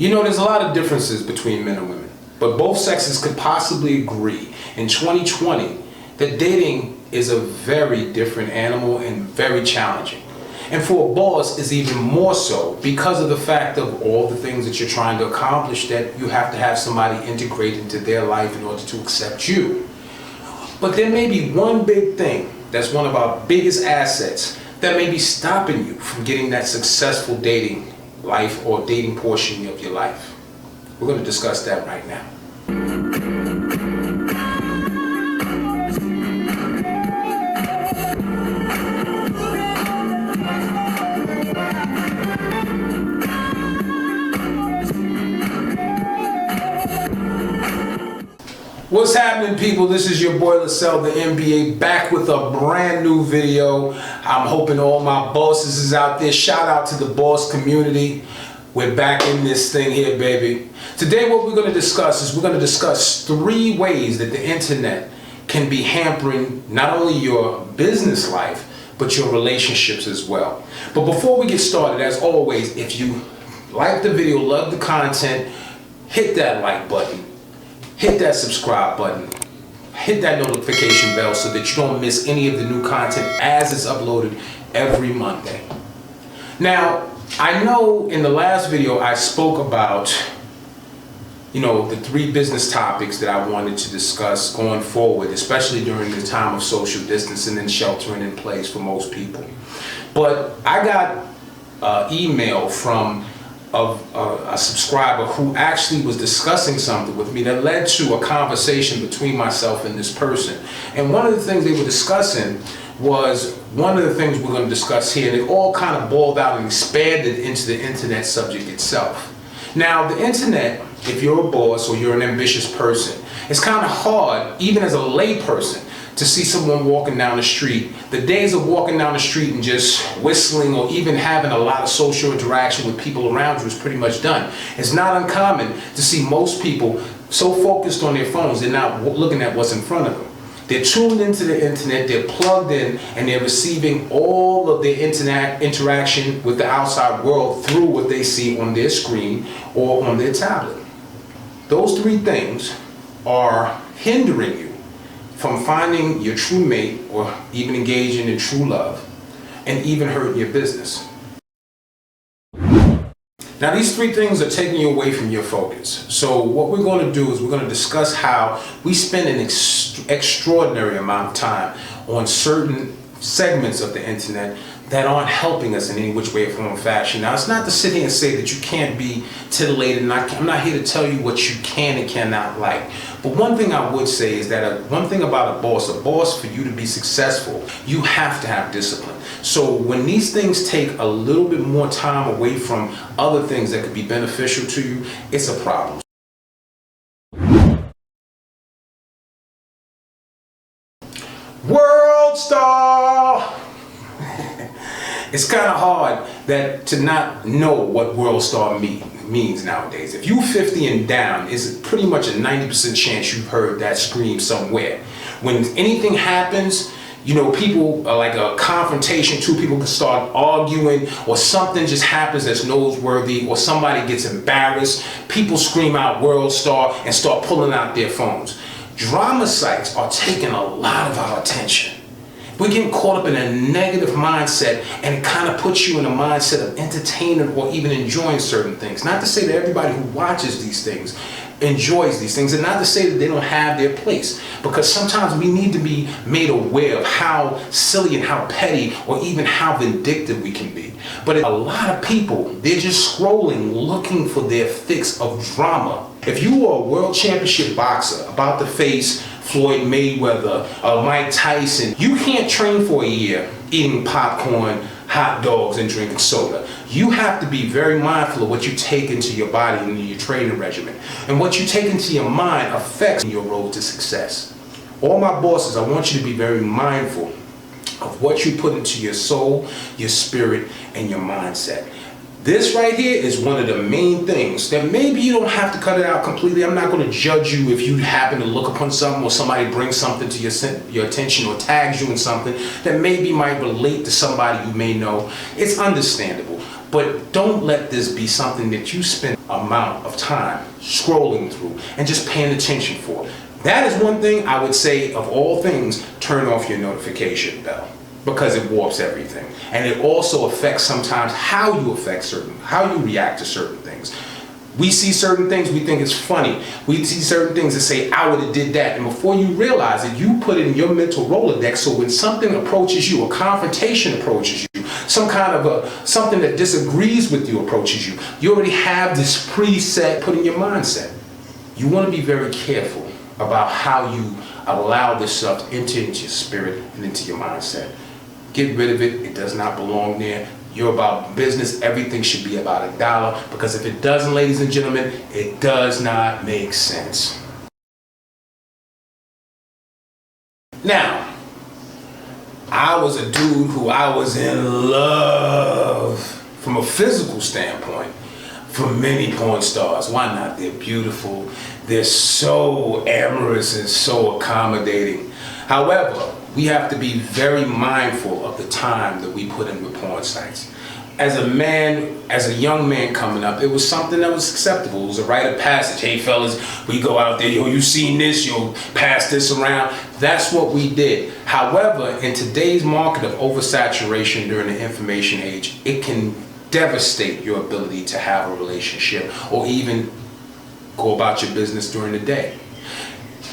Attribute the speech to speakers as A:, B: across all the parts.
A: You know, there's a lot of differences between men and women, but both sexes could possibly agree in 2020 that dating is a very different animal and very challenging. And for a boss, it's even more so because of the fact of all the things that you're trying to accomplish, that you have to have somebody integrate into their life in order to accept you. But there may be one big thing that's one of our biggest assets that may be stopping you from getting that successful dating life or dating portion of your life. We're going to discuss that right now. What's happening, people? This is your boy Lascel, the M.B.A, back with a brand new video. I'm hoping all my bosses is out there. Shout out to the boss community. We're back in this thing here, baby. Today what we're going to discuss is we're going to discuss 3 ways that the internet can be hampering not only your business life, but your relationships as well. But before we get started, as always, if you like the video, love the content, hit that like button. Hit that subscribe button, hit that notification bell so that you don't miss any of the new content as it's uploaded every Monday. Now, I know in the last video I spoke about, the 3 business topics that I wanted to discuss going forward, especially during the time of social distancing and sheltering in place for most people. But I got email from a subscriber who actually was discussing something with me that led to a conversation between myself and this person. And one of the things they were discussing was one of the things we're going to discuss here, and it all kind of boiled out and expanded into the internet subject itself. Now, the internet, if you're a boss or you're an ambitious person, it's kind of hard, even as a lay person, to see someone walking down the street. The days of walking down the street and just whistling or even having a lot of social interaction with people around you is pretty much done. It's not uncommon to see most people so focused on their phones, they're not looking at what's in front of them. They're tuned into the internet, they're plugged in, and they're receiving all of their interaction with the outside world through what they see on their screen or on their tablet. Those 3 things are hindering you from finding your true mate or even engaging in true love and even hurting your business. Now, these 3 things are taking you away from your focus. So what we're going to do is we're going to discuss how we spend an extraordinary amount of time on certain segments of the internet that aren't helping us in any which way, form, or fashion. Now, it's not to sit here and say that you can't be titillated, and I'm not here to tell you what you can and cannot like. But one thing I would say is that one thing about a boss, for you to be successful, you have to have discipline. So when these things take a little bit more time away from other things that could be beneficial to you, it's a problem. World star! It's kind of hard to not know what world star means nowadays. If you're 50 and down, it's pretty much a 90% chance you've heard that scream somewhere. When anything happens, people are like a confrontation, 2 people can start arguing, or something just happens that's noteworthy, or somebody gets embarrassed, people scream out world star and start pulling out their phones. Drama sites are taking a lot of our attention. We're getting caught up in a negative mindset, and it kind of puts you in a mindset of entertaining or even enjoying certain things. Not to say that everybody who watches these things enjoys these things, and not to say that they don't have their place, because sometimes we need to be made aware of how silly and how petty or even how vindictive we can be. But a lot of people, they're just scrolling looking for their fix of drama. If you are a world championship boxer about to face Floyd Mayweather, Mike Tyson, you can't train for a year eating popcorn, hot dogs, and drinking soda. You have to be very mindful of what you take into your body and your training regimen. And what you take into your mind affects your road to success. All my bosses, I want you to be very mindful of what you put into your soul, your spirit, and your mindset. This right here is one of the main things that maybe you don't have to cut it out completely. I'm not going to judge you if you happen to look upon something or somebody brings something to your attention or tags you in something that maybe might relate to somebody you may know. It's understandable. But don't let this be something that you spend amount of time scrolling through and just paying attention for. That is one thing I would say, of all things, turn off your notification bell, because it warps everything. And it also affects sometimes how you react to certain things. We see certain things, we think it's funny. We see certain things that say, I would have did that. And before you realize it, you put it in your mental Rolodex, so when something approaches you, a confrontation approaches you, some kind of something that disagrees with you approaches you, you already have this preset put in your mindset. You want to be very careful about how you allow this stuff to enter into your spirit and into your mindset. Get rid of it. It does not belong there. You're about business. Everything should be about $1, because if it doesn't, ladies and gentlemen, it does not make sense. Now, I was a dude who I was in love from a physical standpoint for many porn stars. Why not? They're beautiful. They're so amorous and so accommodating. However, we have to be very mindful of the time that we put in with porn sites. As a man, as a young man coming up, it was something that was acceptable. It was a rite of passage. Hey fellas, we go out there, yo, you seen this, yo, pass this around. That's what we did. However, in today's market of oversaturation during the information age, it can devastate your ability to have a relationship or even go about your business during the day.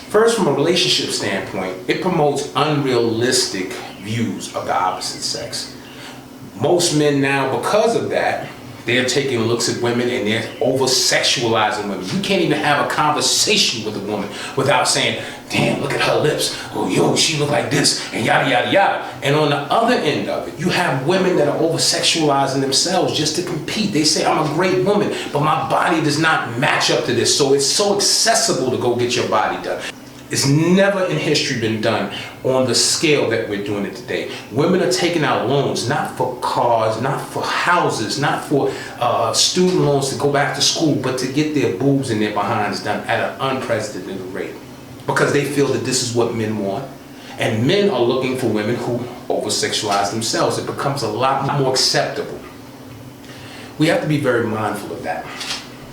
A: First, from a relationship standpoint, it promotes unrealistic views of the opposite sex. Most men now, because of that, they're taking looks at women and they're over-sexualizing women. You can't even have a conversation with a woman without saying, damn, look at her lips. Oh, yo, she look like this, and yada, yada, yada. And on the other end of it, you have women that are over-sexualizing themselves just to compete. They say, I'm a great woman, but my body does not match up to this. So it's so accessible to go get your body done. It's never in history been done on the scale that we're doing it today. Women are taking out loans, not for cars, not for houses, not for student loans to go back to school, but to get their boobs and their behinds done at an unprecedented rate, because they feel that this is what men want. And men are looking for women who over-sexualize themselves. It becomes a lot more acceptable. We have to be very mindful of that.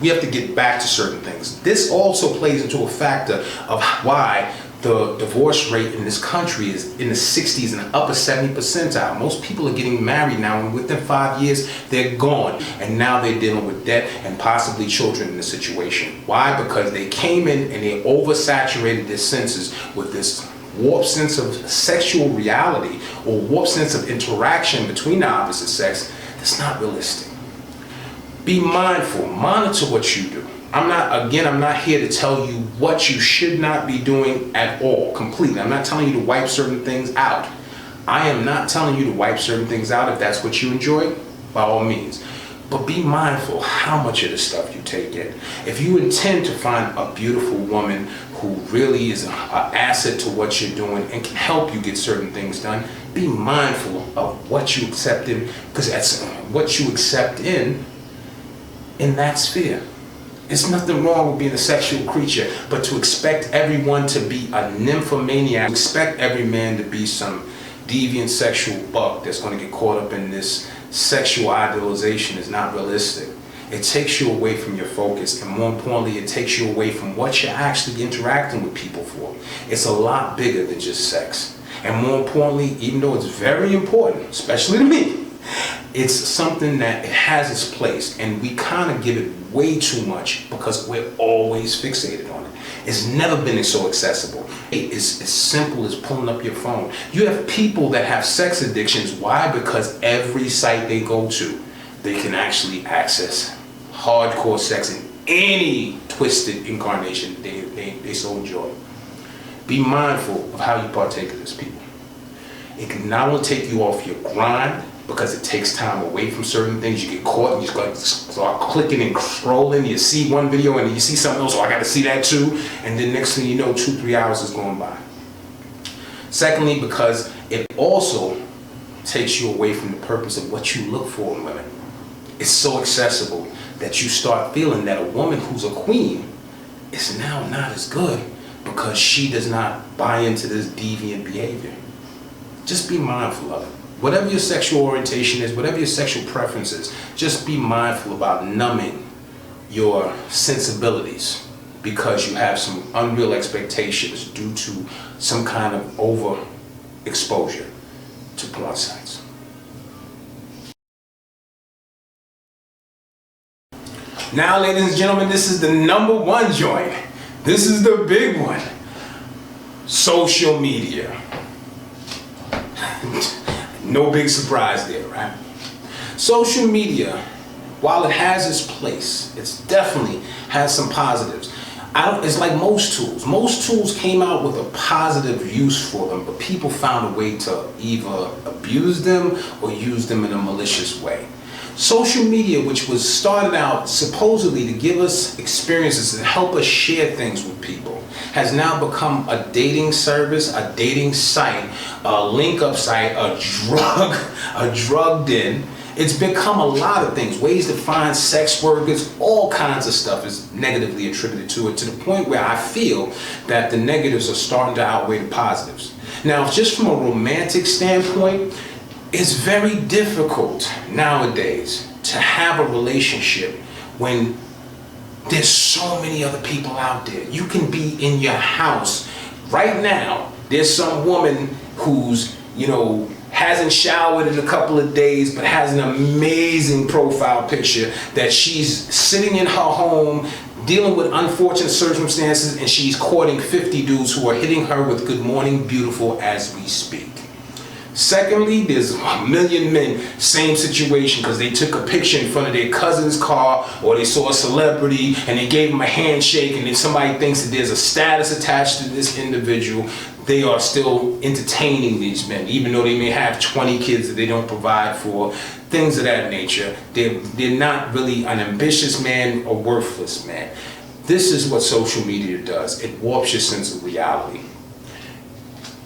A: We have to get back to certain things. This also plays into a factor of why the divorce rate in this country is in the 60s and the upper 70 percentile. Most people are getting married now, and within 5 years, they're gone. And now they're dealing with debt and possibly children in the situation. Why? Because they came in and they oversaturated their senses with this warped sense of sexual reality or warped sense of interaction between the opposite sex that's not realistic. Be mindful, monitor what you do. I'm not here to tell you what you should not be doing at all, completely. I'm not telling you to wipe certain things out. I am not telling you to wipe certain things out. If that's what you enjoy, by all means. But be mindful how much of the stuff you take in. If you intend to find a beautiful woman who really is an asset to what you're doing and can help you get certain things done, be mindful of what you accept in, because that's what you accept in that sphere. There's nothing wrong with being a sexual creature, but to expect everyone to be a nymphomaniac, expect every man to be some deviant sexual buck that's going to get caught up in this sexual idealization is not realistic. It takes you away from your focus, and more importantly, it takes you away from what you're actually interacting with people for. It's a lot bigger than just sex. And more importantly, even though it's very important, especially to me, it's something that it has its place, and we kind of give it way too much because we're always fixated on it. It's never been so accessible. It's as simple as pulling up your phone. You have people that have sex addictions. Why? Because every site they go to, they can actually access hardcore sex in any twisted incarnation they so enjoy. Be mindful of how you partake of this, people. It can not only take you off your grind, because it takes time away from certain things. You get caught and you start clicking and scrolling. You see one video and you see something else, oh, I gotta see that too. And then next thing you know, 2-3 hours is going by. Secondly, because it also takes you away from the purpose of what you look for in women. It's so accessible that you start feeling that a woman who's a queen is now not as good because she does not buy into this deviant behavior. Just be mindful of it. Whatever your sexual orientation is, whatever your sexual preference is, just be mindful about numbing your sensibilities because you have some unreal expectations due to some kind of overexposure to porn sites. Now, ladies and gentlemen, this is the #1 joint. This is the big one. Social media. No big surprise there, right? Social media, while it has its place, it definitely has some positives. It's like most tools. Most tools came out with a positive use for them, but people found a way to either abuse them or use them in a malicious way. Social media, which was started out supposedly to give us experiences and help us share things with people, has now become a dating service, a dating site, a link-up site, a drug den. It's become a lot of things, ways to find sex workers, all kinds of stuff is negatively attributed to it, to the point where I feel that the negatives are starting to outweigh the positives. Now, just from a romantic standpoint, it's very difficult nowadays to have a relationship when there's so many other people out there. You can be in your house right now. There's some woman who's, hasn't showered in a couple of days, but has an amazing profile picture that she's sitting in her home dealing with unfortunate circumstances, and she's courting 50 dudes who are hitting her with "Good morning, beautiful" as we speak. Secondly, there's a million men, same situation, because they took a picture in front of their cousin's car, or they saw a celebrity and they gave them a handshake, and then somebody thinks that there's a status attached to this individual. They are still entertaining these men, even though they may have 20 kids that they don't provide for, things of that nature. They're not really an ambitious man or worthless man. This is what social media does. It warps your sense of reality.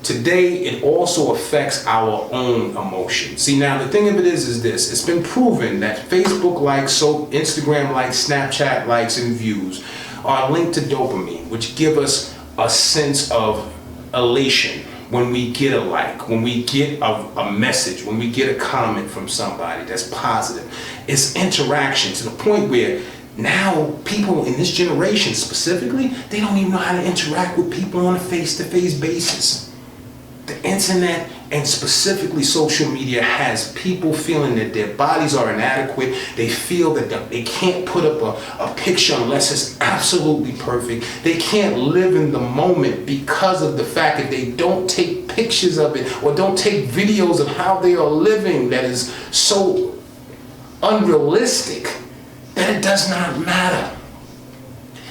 A: Today, it also affects our own emotions. See, now the thing of it is this. It's been proven that Facebook likes, Instagram likes, Snapchat likes, and views are linked to dopamine, which give us a sense of elation when we get a like, when we get a message, when we get a comment from somebody that's positive. It's interaction to the point where now people in this generation specifically, they don't even know how to interact with people on a face-to-face basis. The internet and specifically social media has people feeling that their bodies are inadequate. They feel that they can't put up a picture unless it's absolutely perfect. They can't live in the moment because of the fact that they don't take pictures of it or don't take videos of how they are living that is so unrealistic that it does not matter.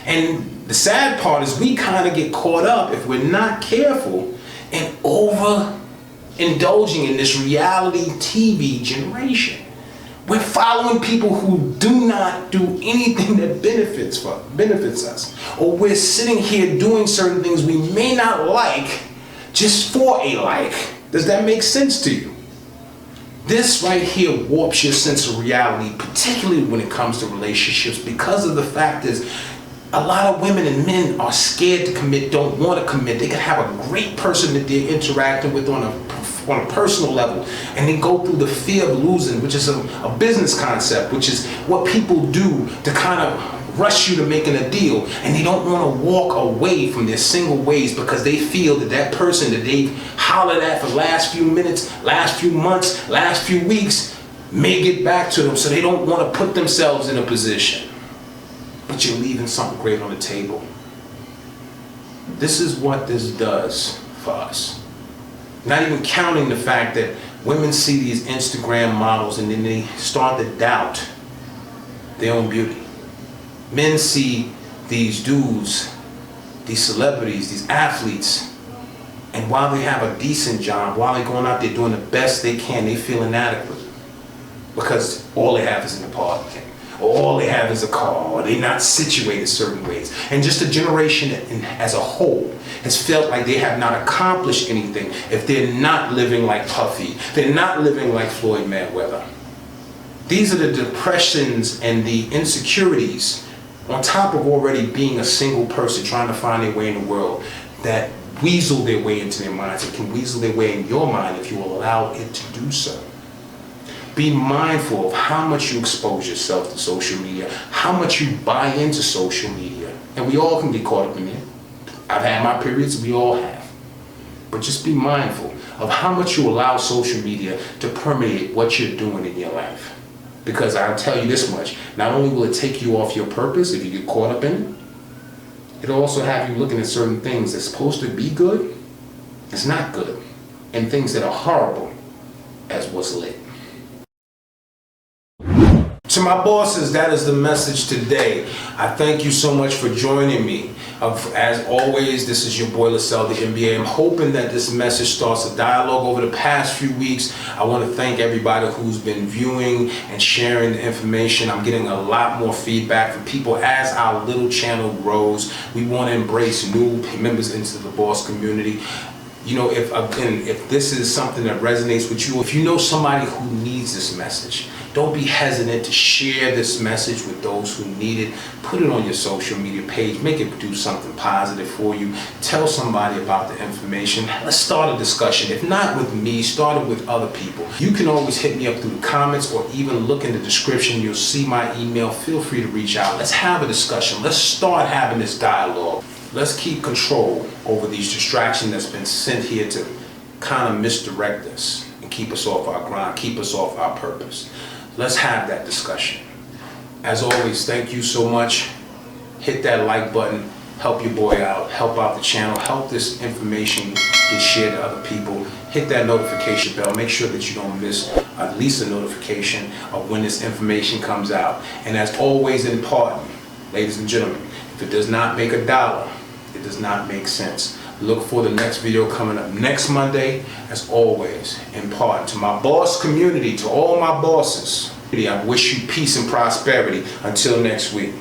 A: And the sad part is we kind of get caught up, if we're not careful, and overindulging in this reality TV generation. We're following people who do not do anything that benefits us. Or we're sitting here doing certain things we may not like just for a like. Does that make sense to you? This right here warps your sense of reality, particularly when it comes to relationships, because of the fact is a lot of women and men are scared to commit, don't want to commit. They could have a great person that they're interacting with on a personal level, and they go through the fear of losing, which is a business concept, which is what people do to kind of rush you to making a deal, and they don't want to walk away from their single ways because they feel that that person that they've hollered at for the last few minutes, last few months, last few weeks may get back to them, so they don't want to put themselves in a position. But you're leaving something great on the table. This is what this does for us. Not even counting the fact that women see these Instagram models and then they start to doubt their own beauty. Men see these dudes, these celebrities, these athletes, and while they have a decent job, while they're going out there doing the best they can, they feel inadequate because all they have is an apartment, or all they have is a car, or they're not situated certain ways. And just a generation as a whole has felt like they have not accomplished anything if they're not living like Puffy, they're not living like Floyd Mayweather. These are the depressions and the insecurities on top of already being a single person trying to find their way in the world that weasel their way into their minds. It can weasel their way in your mind if you will allow it to do so. Be mindful of how much you expose yourself to social media, how much you buy into social media. And we all can get caught up in it. I've had my periods, we all have. But just be mindful of how much you allow social media to permeate what you're doing in your life. Because I'll tell you this much, not only will it take you off your purpose if you get caught up in it, it'll also have you looking at certain things that's supposed to be good, it's not good, and things that are horrible as what's lit. To my bosses, that is the message today. I thank you so much for joining me. As always, this is your boy Lascel, the M.B.A. I'm hoping that this message starts a dialogue over the past few weeks. I want to thank everybody who's been viewing and sharing the information. I'm getting a lot more feedback from people as our little channel grows. We want to embrace new members into the boss community. You know, if this is something that resonates with you, if you know somebody who needs this message, don't be hesitant to share this message with those who need it. Put it on your social media page. Make it do something positive for you. Tell somebody about the information. Let's start a discussion. If not with me, start it with other people. You can always hit me up through the comments or even look in the description. You'll see my email. Feel free to reach out. Let's have a discussion. Let's start having this dialogue. Let's keep control over these distractions that's been sent here to kind of misdirect us and keep us off our grind, keep us off our purpose. Let's have that discussion. As always, thank you so much. Hit that like button, help your boy out, help out the channel, help this information get shared to other people. Hit that notification bell. Make sure that you don't miss at least a notification of when this information comes out. And as always important, ladies and gentlemen, if it does not make $1, it does not make sense. Look for the next video coming up next Monday. As always, important to my boss community, to all my bosses, I wish you peace and prosperity. Until next week.